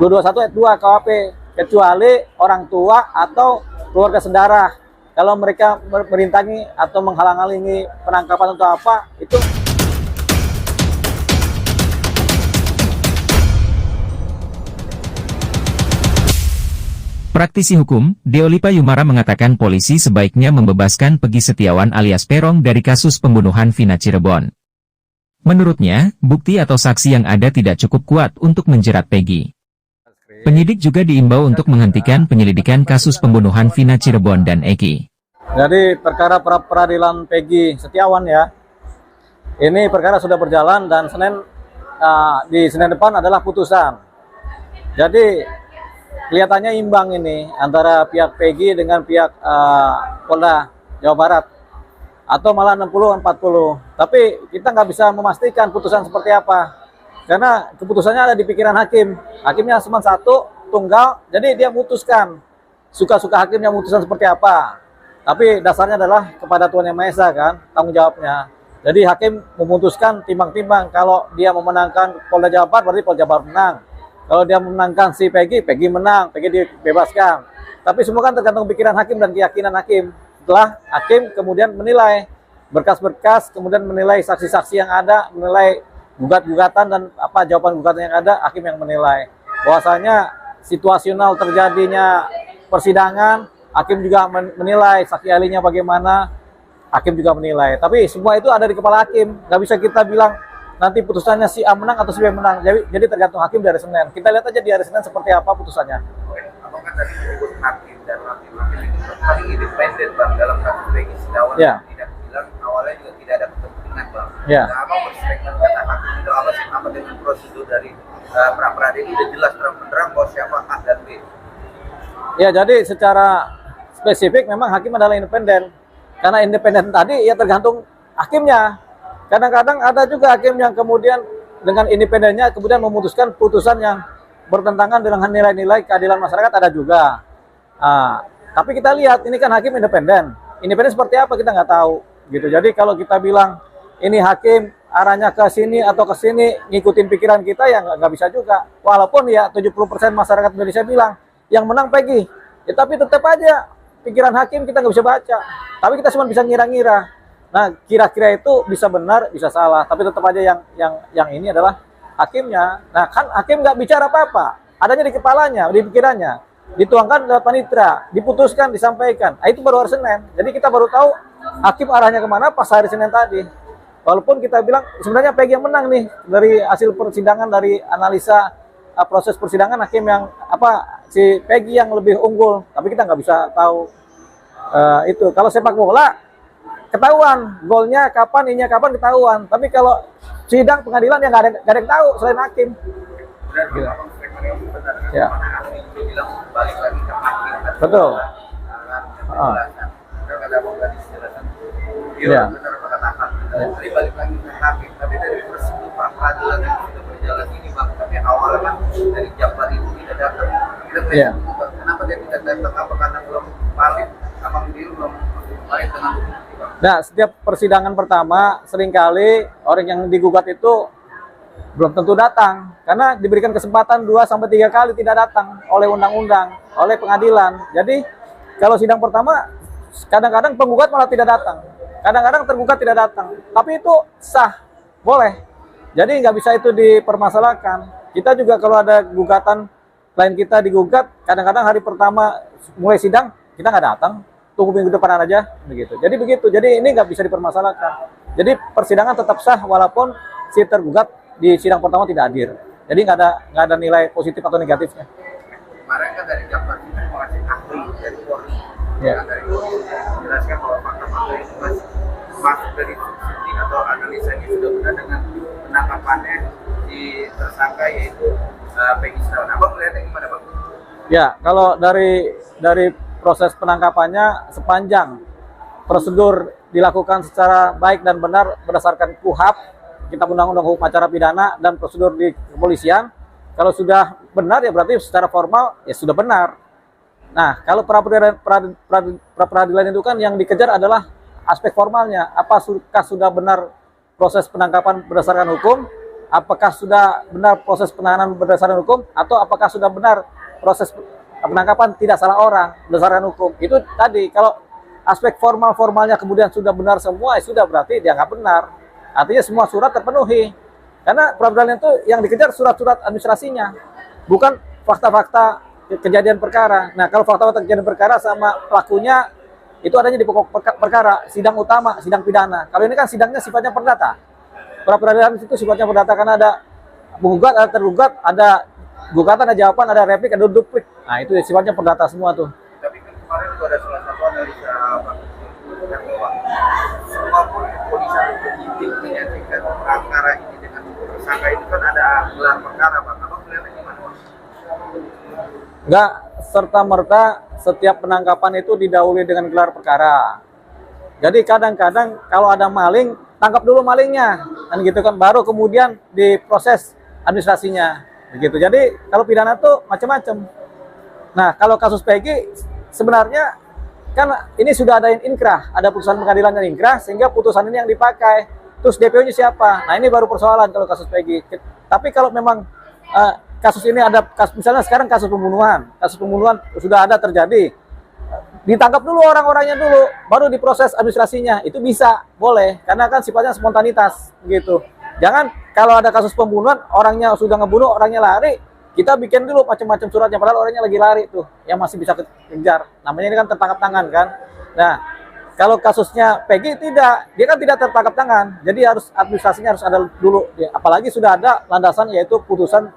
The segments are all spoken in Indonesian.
221 ayat 2 KUHP, kecuali orang tua atau keluarga saudara. Kalau mereka merintangi atau menghalang-halangi penangkapan atau apa, itu Praktisi hukum, Deolipa Yumara mengatakan polisi sebaiknya membebaskan Peggy Setiawan alias Peron dari kasus pembunuhan Vina Cirebon. Menurutnya, bukti atau saksi yang ada tidak cukup kuat untuk menjerat Peggy. Penyidik juga diimbau untuk menghentikan penyelidikan kasus pembunuhan Vina Cirebon dan Eki. Jadi perkara peradilan Peggy Setiawan ya, ini perkara sudah berjalan dan di Senin depan adalah putusan. Jadi kelihatannya imbang ini antara pihak Peggy dengan pihak Polda Jawa Barat, atau malah 60-40. Tapi kita nggak bisa memastikan putusan seperti apa, karena keputusannya ada di pikiran hakim. Hakimnya cuma satu, tunggal, jadi dia memutuskan. Suka-suka hakimnya memutuskan seperti apa. Tapi dasarnya adalah kepada Tuhan Yang Maha Esa kan, tanggung jawabnya. Jadi hakim memutuskan timbang-timbang. Kalau dia memenangkan Polda Jawa Barat, berarti Polda Jawa Barat menang. Kalau dia memenangkan si Peggy, Peggy menang, Peggy dibebaskan. Tapi semua kan tergantung pikiran hakim dan keyakinan hakim. Setelah hakim kemudian menilai berkas-berkas, kemudian menilai saksi-saksi yang ada, menilai gugat-gugatan dan apa jawaban gugatan yang ada, hakim yang menilai. Bahwasanya situasional terjadinya persidangan, hakim juga menilai, saksi ahlinya bagaimana, hakim juga menilai. Tapi semua itu ada di kepala hakim. Nggak bisa kita bilang nanti putusannya si A menang atau si B menang. Jadi tergantung hakim dari Senin. Kita lihat aja di hari Senin seperti apa putusannya. Apakah tadi menyebut hakim dan hakim-hakim itu paling independen Bang dalam kasus Peggy Setiawan Ya. Tidak bilang awalnya juga tidak ada kepentingan Bang. Ya. Nah, apa berstatement kata hakim itu apa dengan prosedur dari pra-peradilan itu udah jelas terang-terang bahwa siapa A dan B. Ya, jadi secara spesifik memang hakim adalah independen. Karena independen tadi ya tergantung hakimnya. Kadang-kadang ada juga hakim yang kemudian dengan independennya kemudian memutuskan putusan yang bertentangan dengan nilai-nilai keadilan masyarakat, ada juga. Tapi kita lihat ini kan hakim independen. Independen seperti apa kita nggak tahu gitu. Jadi kalau kita bilang ini hakim arahnya ke sini atau ke sini ngikutin pikiran kita ya nggak bisa juga. Walaupun ya 70% masyarakat Indonesia bilang yang menang Peggy. Ya, tapi tetap aja pikiran hakim kita nggak bisa baca. Tapi kita cuma bisa ngira-ngira. Nah, kira-kira itu bisa benar, bisa salah, tapi tetap aja yang ini adalah hakimnya. Nah, kan hakim nggak bicara apa-apa, adanya di kepalanya, di pikirannya, dituangkan lewat panitera, diputuskan, disampaikan. Nah, itu baru hari Senin. Jadi kita baru tahu hakim arahnya kemana pas hari Senin tadi. Walaupun kita bilang sebenarnya Peggy yang menang nih dari hasil persidangan, dari analisa proses persidangan, hakim yang si Peggy yang lebih unggul, tapi kita nggak bisa tahu itu. Kalau sepak bola ketahuan golnya kapan, ininya kapan ketahuan. Tapi kalau sidang pengadilan ya nggak ada yang tahu selain hakim. Benar, gitu. Benar kan? Ya. Mana hakim itu bilang balik lagi ke hakim. Betul. Kata Bang tadi penjelasan. Ya. Iya, benar kata hakim. Tadi balik lagi ke hakim. Tapi dari prosedur peradilan yang sudah berjalan ini Bang, tapi awalnya kan dari Jabar itu tidak datang. Kita Ya. kenapa dia tidak datang? Apa karena belum valid? Apa dia belum valid dengan bukti? Nah, setiap persidangan pertama seringkali orang yang digugat itu belum tentu datang karena diberikan kesempatan 2-3 kali tidak datang oleh undang-undang, oleh pengadilan. Jadi kalau sidang pertama kadang-kadang penggugat malah tidak datang, kadang-kadang tergugat tidak datang, tapi itu sah, boleh. Jadi nggak bisa itu dipermasalahkan. Kita juga kalau ada gugatan klien kita digugat, kadang-kadang hari pertama mulai sidang kita nggak datang, tunggu minggu depan aja begitu. Jadi begitu. Jadi ini nggak bisa dipermasalahkan. Jadi persidangan tetap sah walaupun si tergugat di sidang pertama tidak hadir. Jadi nggak ada nilai positif atau negatifnya. Kemarin kan dari Jabar itu mengasih ahli dari Polri. Ya. Dari Polri menjelaskan bahwa fakta-fakta itu masuk dari subsidi atau analisanya sudah benar dengan penangkapannya di tersangka yaitu Peggy Setiawan. Abang melihatnya gimana Bang? Ya, kalau dari proses penangkapannya sepanjang prosedur dilakukan secara baik dan benar berdasarkan KUHP, Kitab Undang-Undang Hukum Acara Pidana, dan prosedur di kepolisian. Kalau sudah benar ya berarti secara formal ya sudah benar. Nah, kalau pra-peradilan itu kan yang dikejar adalah aspek formalnya. Apakah sudah benar proses penangkapan berdasarkan hukum apakah sudah benar proses penahanan berdasarkan hukum atau apakah sudah benar proses penangkapan tidak salah orang berdasarkan hukum. Itu tadi kalau aspek formalnya kemudian sudah benar semua, ya sudah berarti dianggap benar. Artinya semua surat terpenuhi. Karena peradilan itu yang dikejar surat-surat administrasinya, bukan fakta-fakta kejadian perkara. Nah, kalau fakta-fakta kejadian perkara sama pelakunya itu adanya di pokok perkara, sidang utama, sidang pidana. Kalau ini kan sidangnya sifatnya perdata. Peradilan itu sifatnya perdata karena ada penggugat, ada tergugat, ada gugatan, ada jawaban, ada replik, ada duplik. Nah, itu sifatnya perdata semua tuh. Tapi kan kemarin itu ada salah satu analisa yang bahwa semua polisi atau penyidik menyajikan perkara ini dengan tersangka itu kan ada gelar perkara, Bang. Abang melihatnya gimana, Bang? Enggak serta-merta setiap penangkapan itu didahului dengan gelar perkara. Jadi kadang-kadang kalau ada maling, tangkap dulu malingnya, kan gitu kan, baru kemudian diproses administrasinya, begitu. Jadi kalau pidana tuh macam-macam. Nah, kalau kasus Peggy sebenarnya kan ini sudah ada inkrah, ada putusan pengadilan yang inkrah, sehingga putusan ini yang dipakai. Terus DPO-nya siapa? Nah, ini baru persoalan kalau kasus Peggy. Tapi kalau memang kasus ini ada, misalnya sekarang kasus pembunuhan sudah ada terjadi, ditangkap dulu orang-orangnya dulu, baru diproses administrasinya, itu bisa, boleh, karena kan sifatnya spontanitas, gitu. Jangan kalau ada kasus pembunuhan, orangnya sudah ngebunuh, orangnya lari, kita bikin dulu macam-macam suratnya, padahal orangnya lagi lari tuh, yang masih bisa kejar. Namanya ini kan tertangkap tangan kan. Nah, kalau kasusnya Peggy tidak, dia kan tidak tertangkap tangan, jadi harus administrasinya harus ada dulu, apalagi sudah ada landasan yaitu putusan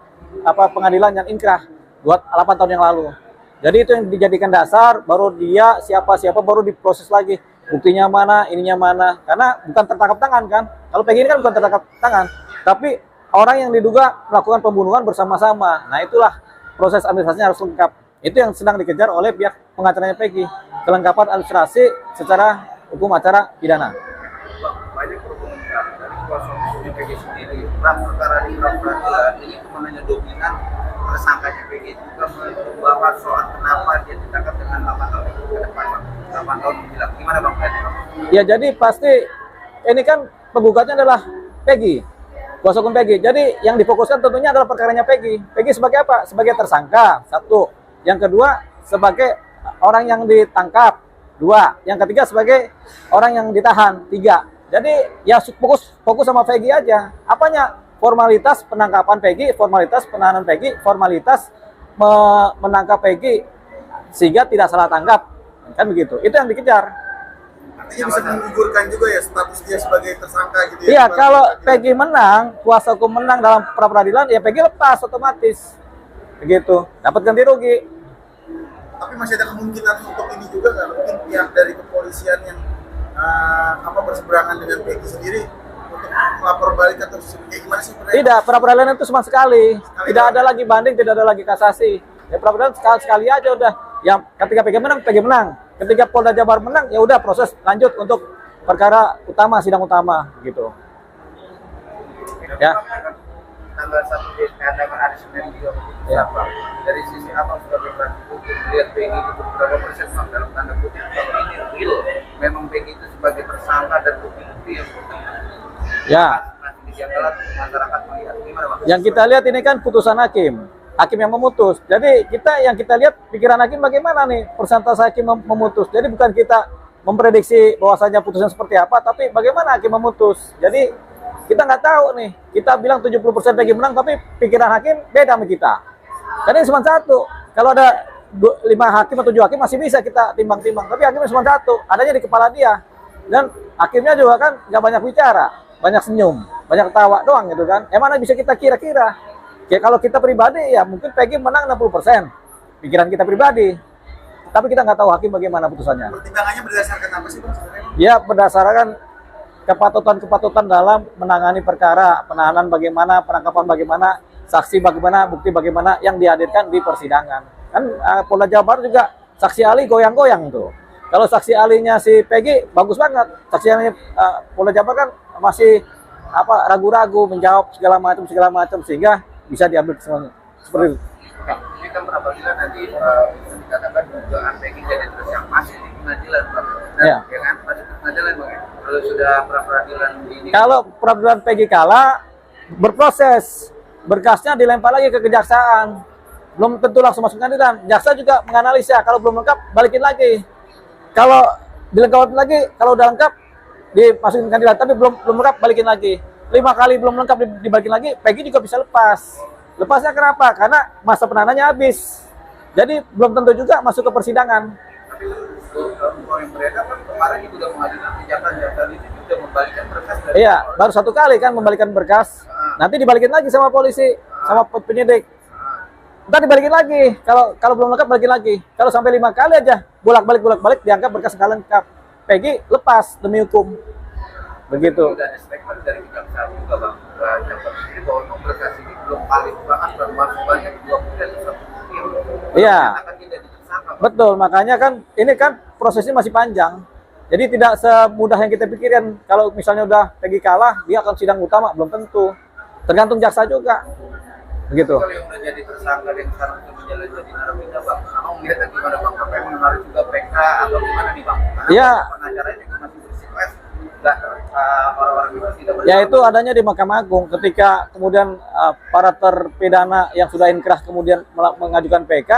pengadilan yang inkrah 8 tahun yang lalu. Jadi itu yang dijadikan dasar, baru dia siapa-siapa baru diproses lagi. Buktinya mana, ininya mana. Karena bukan tertangkap tangan kan. Kalau Peggy ini kan bukan tertangkap tangan. Tapi orang yang diduga melakukan pembunuhan bersama-sama. Nah, itulah proses administrasinya harus lengkap. Itu yang sedang dikejar oleh pihak pengacaranya Peggy. Kelengkapan administrasi secara hukum acara pidana. Banyak berkomentar dari kuasa hukumnya Peggy sendiri. Perkara di peradilan ini cuma hanya dominan tersangkanya Peggy, juga membahas soal kenapa dia ditangkap dengan 8 tahun ke depan, 8 tahun menjelang. Gimana Bang? Ya, jadi pasti ini kan penggugatnya adalah Peggy, kuasa hukum Peggy. Jadi yang difokuskan tentunya adalah perkaranya Peggy. Peggy sebagai apa? Sebagai tersangka, satu. Yang kedua, sebagai orang yang ditangkap, dua. Yang ketiga, sebagai orang yang ditahan, tiga. Jadi ya fokus sama Peggy aja. Apanya? Formalitas penangkapan Peggy, formalitas penahanan Peggy, formalitas menangkap Peggy sehingga tidak salah tanggap, kan begitu. Itu yang dikejar. Artinya bisa menggugurkan juga ya status dia sebagai tersangka gitu ya. Iya, kalau Peggy menang, kuasa hukum menang dalam pra peradilan, ya Peggy lepas otomatis, begitu, dapat ganti rugi. Tapi masih ada kemungkinan untuk ini juga nggak, mungkin pihak dari kepolisian yang berseberangan dengan Peggy sendiri untuk melapor balik atau kayak gimana sih? Tidak, pra peradilan itu cuma sekali. Tidak ada lagi banding, tidak ada lagi kasasi. Ya pra peradilan sekali aja udah. Yang ketika Peggy menang. Ketika Polda Jabar menang, ya udah proses lanjut untuk perkara utama, sidang utama gitu. Ya. Tanggal 1 Desember hari Senin juga Ya. Dari sisi apa sudah berperan untuk melihat Peggy itu berapa persen Bang, dalam tanda kutip kalau ini real memang Peggy itu sebagai tersangka dan bukti-bukti yang Ya. masyarakat melihat. Gimana Bang? Yang kita lihat ini kan putusan hakim yang memutus. Jadi yang kita lihat pikiran hakim bagaimana nih, persentase hakim memutus. Jadi bukan kita memprediksi bahwasanya putusan seperti apa, tapi bagaimana hakim memutus. Jadi kita nggak tahu nih, kita bilang 70% Peggy menang, tapi pikiran hakim beda sama kita. Karena ini cuma satu. Kalau ada 5 hakim atau 7 hakim masih bisa kita timbang-timbang, tapi hakimnya cuma satu, adanya di kepala dia. Dan hakimnya juga kan nggak banyak bicara, banyak senyum, banyak tawa doang gitu kan. Mana bisa kita kira-kira? Ya kalau kita pribadi ya mungkin Peggy menang 60%, pikiran kita pribadi. Tapi kita nggak tahu hakim bagaimana putusannya. Pertimbangannya berdasarkan apa sih Bang sebenarnya? Ya berdasarkan kepatutan dalam menangani perkara, penahanan bagaimana, penangkapan bagaimana, saksi bagaimana, bukti bagaimana yang dihadirkan di persidangan. Kan Polda Jabar juga saksi ahli goyang-goyang tuh. Kalau saksi ahlinya si Peggy bagus banget, saksi ahlinya Polda Jabar kan masih ragu-ragu menjawab segala macam sehingga bisa diambil semuanya. Seperti itu. Ini kan peradilan nanti bisa dikatakan dugaan Peggy jadi tersangka masih di pengadilan Bang. Ya. Ya kan? Masih di pengadilan Bang. Kalau sudah peradilan ini. Kalau peradilan Peggy kalah, berproses, berkasnya dilempar lagi ke kejaksaan, belum tentu langsung masuk pengadilan. Jaksa juga menganalisa, kalau belum lengkap balikin lagi, kalau dilengkapi lagi, kalau udah lengkap dimasukin pengadilan, tapi belum lengkap balikin lagi. 5 kali belum lengkap dibalikin lagi, Peggy juga bisa lepas. Lepasnya kenapa? Karena masa penahanannya habis, jadi belum tentu juga masuk ke persidangan. Tapi uang yang beredar kan kemarin juga mengajukan kejaksaan itu juga membalikan berkas dari Iya, baru 1 kali kan membalikan berkas, nanti dibalikin lagi sama polisi, sama penyidik. Ntar dibalikin lagi, kalau belum lengkap balikin lagi. Kalau sampai 5 kali aja bolak-balik dianggap berkas nggak lengkap, Peggy lepas demi hukum. Begitu. Udah ada statement dari kejaksaan juga bang, jaksa sendiri bahwa memang berkas ini belum valid banget dan masih banyak 20 dan 1 bukti. Iya. Akan tidak ditersangka. Betul, makanya kan ini kan prosesnya masih panjang. Jadi tidak semudah yang kita pikirin. Kalau misalnya udah Peggy kalah, dia akan sidang utama, belum tentu. Tergantung jaksa juga. Begitu. Kalau yang udah jadi tersangka dan sekarang sudah menjalani jadi narapidana bang, abang melihatnya gimana bang? Apa memang harus juga PK atau gimana nih bang? Karena Iya. pengacaranya juga masih bersikeras, nggak orang-orang itu tidak Ya itu adanya di Mahkamah Agung ketika kemudian para terpidana yang sudah inkrah kemudian mengajukan PK,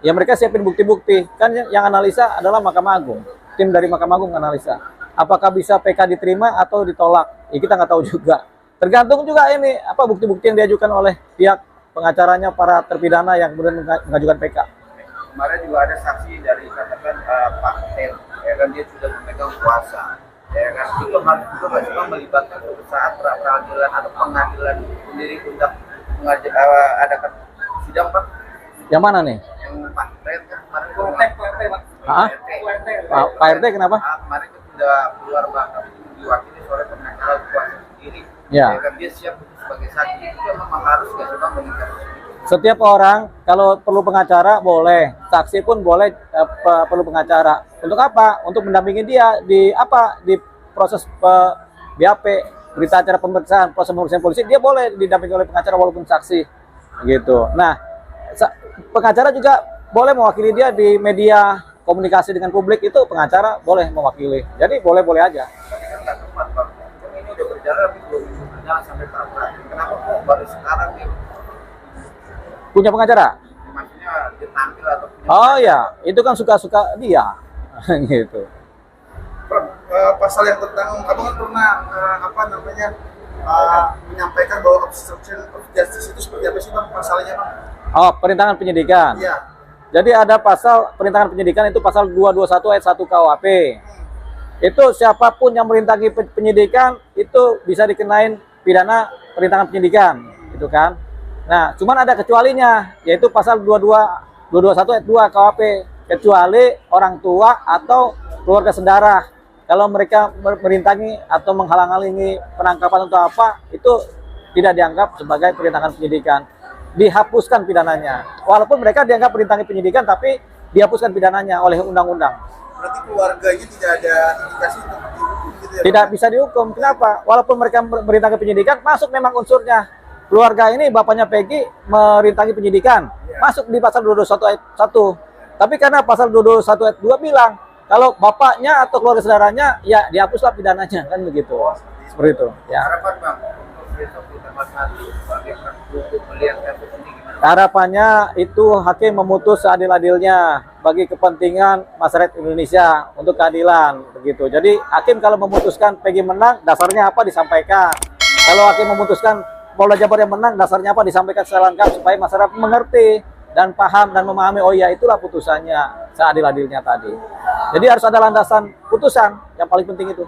ya mereka siapin bukti-bukti. Kan yang analisa adalah Mahkamah Agung. Tim dari Mahkamah Agung analisa. Apakah bisa PK diterima atau ditolak? Ya kita nggak tahu juga. Tergantung juga ini apa bukti-bukti yang diajukan oleh pihak pengacaranya para terpidana yang kemudian mengajukan PK. Kemarin juga ada saksi dari katakan Pak Tel, ya kan dia sudah memegang kuasa, ya kan itu harus juga nggak cuma melibatkan saat peradilan atau pengadilan sendiri untuk adakan sidang Pak. Yang mana nih? Yang Pak Tel kan kemarin Pak. Pak RT kenapa? Kemarin itu sudah keluar Pak, tapi diwakili oleh pengacara kuasa sendiri. Ya. Ya kan dia siap sebagai saksi itu memang harus nggak cuma mengikat. Setiap orang kalau perlu pengacara boleh, saksi pun boleh perlu pengacara. Untuk apa? Untuk mendampingi dia di proses BAP, berita acara pemeriksaan, proses pemeriksaan polisi, dia boleh didampingi oleh pengacara walaupun saksi. Gitu. Nah, pengacara juga boleh mewakili dia di media komunikasi dengan publik, itu pengacara boleh mewakili. Jadi boleh-boleh aja. Tapi kan nggak tepat Bang. Kan ini udah berjalan tapi belum berjalan sampai peradilan. Kenapa kok baru sekarang nih? Punya pengacara? Maksudnya dia tampil atau punya Oh ya, itu kan suka-suka dia. Gitu. Pasal yang tentang abang kan pernah menyampaikan bahwa obstruction of justice itu seperti apa sih bang pasalnya bang? Oh, perintangan penyidikan. Iya. Jadi ada pasal perintangan penyidikan itu pasal 221 ayat 1 KUHP. Itu siapapun yang merintangi penyidikan itu bisa dikenain pidana perintangan penyidikan, gitu kan. Nah, cuman ada kecualinya, yaitu pasal 221 ayat 2 KUHP, kecuali orang tua atau keluarga saudara. Kalau mereka merintangi atau menghalang-halangi penangkapan atau apa, itu tidak dianggap sebagai perintangan penyidikan. Dihapuskan pidananya. Walaupun mereka dianggap merintangi penyidikan, tapi dihapuskan pidananya oleh undang-undang. Berarti keluarganya tidak ada indikasi untuk dihukum gitu ya? Tidak bisa dihukum. Kenapa? Walaupun mereka merintangi penyidikan, masuk memang unsurnya. Keluarga ini bapaknya Peggy merintangi penyidikan, masuk di pasal 221 ayat 1. Tapi karena pasal 221 ayat 2 bilang, kalau bapaknya atau keluarga saudaranya, ya dihapuslah pidananya, kan begitu. Seperti itu. Ya. harapan Bang untuk besok kita nanti sebagai untuk melihat kasus ini gimana? Harapannya itu hakim memutus seadil-adilnya bagi kepentingan masyarakat Indonesia untuk keadilan, begitu. Jadi hakim kalau memutuskan Peggy menang, dasarnya apa disampaikan. Kalau hakim memutuskan Polda Jabar yang menang, dasarnya apa disampaikan secara lengkap supaya masyarakat mengerti dan paham dan memahami, oh ya itulah putusannya seadil-adilnya tadi. Jadi harus ada landasan putusan, yang paling penting itu.